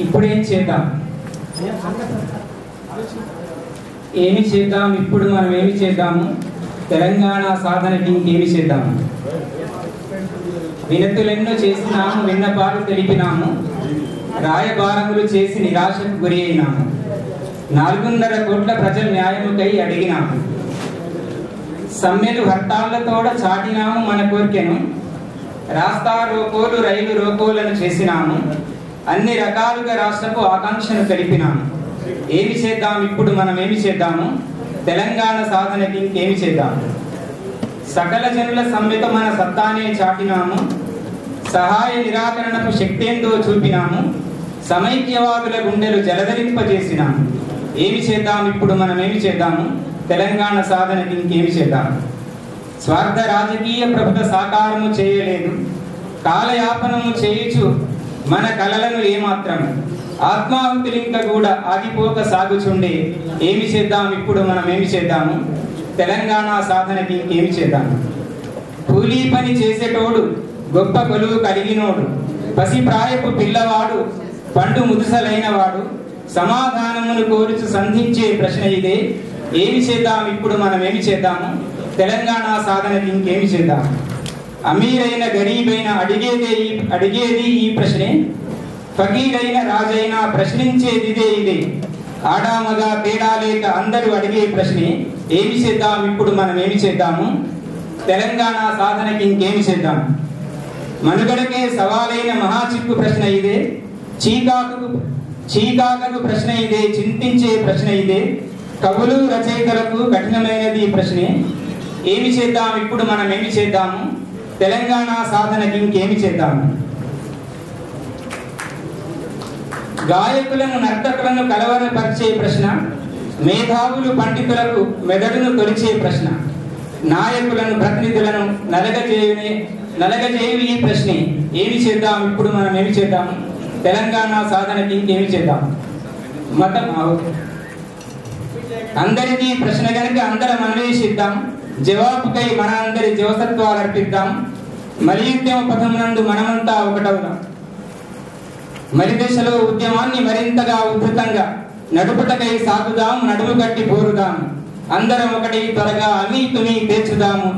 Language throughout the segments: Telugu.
ఇప్పుడేం చేద్దాం, ఏమి చేద్దాం, ఇప్పుడు మనం ఏమి చేద్దాము, తెలంగాణ సాధనకి ఇంకేమి చేద్దాము. వినతులెన్నో చేసినాము, విన్నపాలు తెలిపినాము, రాయబారములు చేసి నిరాశకు గురి అయినాము. 4.5 కోట్ల ప్రజల న్యాయముకై అడిగినాము. సమ్మెలు హర్తాళ్లతోడ చాటినాము మన కోరికెను. రాస్తా రోకోలు రైలు రోకోలను చేసినాము. అన్ని రకాలుగా రాష్ట్రపు ఆకాంక్షను తెలిపినాము. ఏమి చేద్దాం, ఇప్పుడు మనం ఏమి చేద్దాము, తెలంగాణ సాధనకి ఇంకేమి చేద్దాము. సకల జనుల సమ్మెతో మన సత్తానే చాటినాము. సహాయ నిరాకరణకు శక్తేందో చూపినాము. సమైక్యవాదుల గుండెలు జలధరింపజేసినాము. ఏమి చేద్దాం, ఇప్పుడు మనం ఏమి చేద్దాము, తెలంగాణ సాధనకి ఇంకేమి చేద్దాము. స్వార్థ రాజకీయ ప్రభుత్వ సాకారము చేయలేదు. కాలయాపనము చేయుచు మన కలలను ఏమాత్రం. ఆత్మాహుతులింక కూడా ఆగిపోక సాగుచుండే. ఏమి చేద్దాం, ఇప్పుడు మనం ఏమి చేద్దాము, తెలంగాణ సాధనకి ఇంకేమి చేద్దాము. కూలీ పని చేసేటోడు గొప్ప కొలువు కలిగినోడు. పసిప్రాయపు పిల్లవాడు పండు ముదుసలైన వాడు. సమాధానమును కోరుచు సంధించే ప్రశ్న ఇదే. ఏమి చేద్దాం, ఇప్పుడు మనం ఏమి చేద్దాము, తెలంగాణ సాధనకి ఇంకేమి చేద్దాం. అమీరైన గరీబైన అడిగేది ఈ ప్రశ్నే. ఫకీరైన రాజైన ప్రశ్నించేది ఇదే. ఆడామగా తేడా లేక అందరూ అడిగే ప్రశ్నే. ఏమి చేద్దాం, ఇప్పుడు మనం ఏమి చేద్దాము, తెలంగాణ సాధనకి ఇంకేమి చేద్దాం. మనుగడకే సవాలైన మహాచిక్కు ప్రశ్న ఇదే. చీకాకకు ప్రశ్న ఇదే. చింతించే ప్రశ్న ఇదే. కవులు రచయితలకు కఠినమైనది ఈ ప్రశ్నే. ఏమి చేద్దాం, ఇప్పుడు మనం ఏమి చేద్దాము, తెలంగాణ సాధనకి ఇంకేమి చేద్దాము. గాయకులను నర్తకులను కలవరపరిచే ప్రశ్న. మేధావులు పండితులకు మెదడును తొలిచే ప్రశ్న. నాయకులను ప్రతినిధులను నలగజేయు ఈ ప్రశ్నే. ఏమి చేద్దాం, ఇప్పుడు మనం ఏమి చేద్దాము, తెలంగాణ సాధనకి ఇంకేమి చేద్దాం. మతం అందరికీ ప్రశ్న కనుక అందరం అన్వేషిద్దాం. జవాబుకై మన అందరి జవసత్వాలు అర్పిద్దాం. మలియుద్యమ పథమునందు మనమంతా ఒకటవుదాం. మరి దశలో ఉద్యమాన్ని మరింతగా ఉధృతంగా నడుపుటకై సాగుదాం. నడుము కట్టి పోరుదాం. అందరం ఒకటి త్వరగా అమీ తుమి తీర్చుదాము.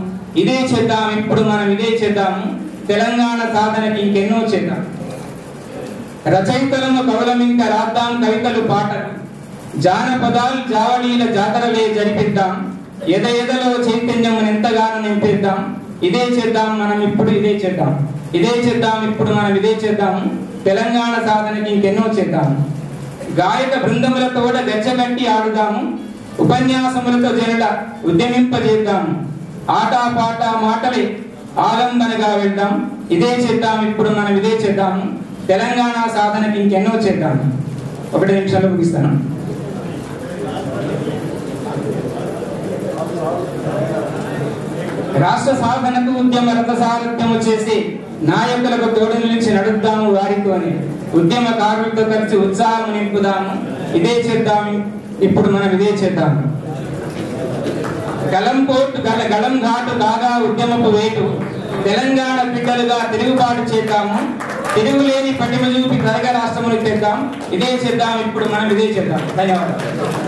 ఇదే చేద్దాం, ఇప్పుడు మనం ఇదే చేద్దాము, తెలంగాణ సాధనకి ఇంకెన్నో చేద్దాం. రచయితలను కవులమింక రాద్దాం కవితలు పాటలు. జానపదాలు జావళీల జాతరలే జరిపిద్దాం. ఎదలో చైతన్యం ఎంతగానో నింపిద్దాం. ఇదే చేద్దాం, మనం ఇప్పుడు ఇదే చేద్దాం. ఇదే చేద్దాం, ఇప్పుడు మనం ఇదే చేద్దాము, తెలంగాణ సాధనకి ఇంకెన్నో చేద్దాము. గాయక బృందములతోడ గచ్చగట్టి ఆడుదాము. ఉపన్యాసములతో జనుల ఉద్యమింపజేద్దాము. ఆటపాట మాటలే ఆలంబనగా వెళ్దాం. ఇదే చేద్దాం, ఇప్పుడు మనం ఇదే చేద్దాము, తెలంగాణ సాధనకి ఇంకెన్నో చేద్దాము. 1 నిమిషాలు ముగిస్తాను. రాష్ట్ర సాధనకు ఉద్యమ రథసారథ్యము చేసి నాయకులకు తోడు నిలిచి నడుద్దాము వారితోని. ఉద్యమకారులతో కలిసి ఉత్సాహం నింపుదాము. ఇదే చేద్దాం, ఇప్పుడు మనం ఇదే చేద్దాము. గలం ఘాటు కాగా ఉద్యమపు వేటు. తెలంగాణ బిడ్డలుగా తిరుగుబాటు చేద్దాము. తిరుగులేని పటిమ చూపి త్వరగా రాష్ట్రములు చేద్దాం. ఇదే చేద్దాం, ఇప్పుడు మనం ఇదే చేద్దాం. ధన్యవాదాలు.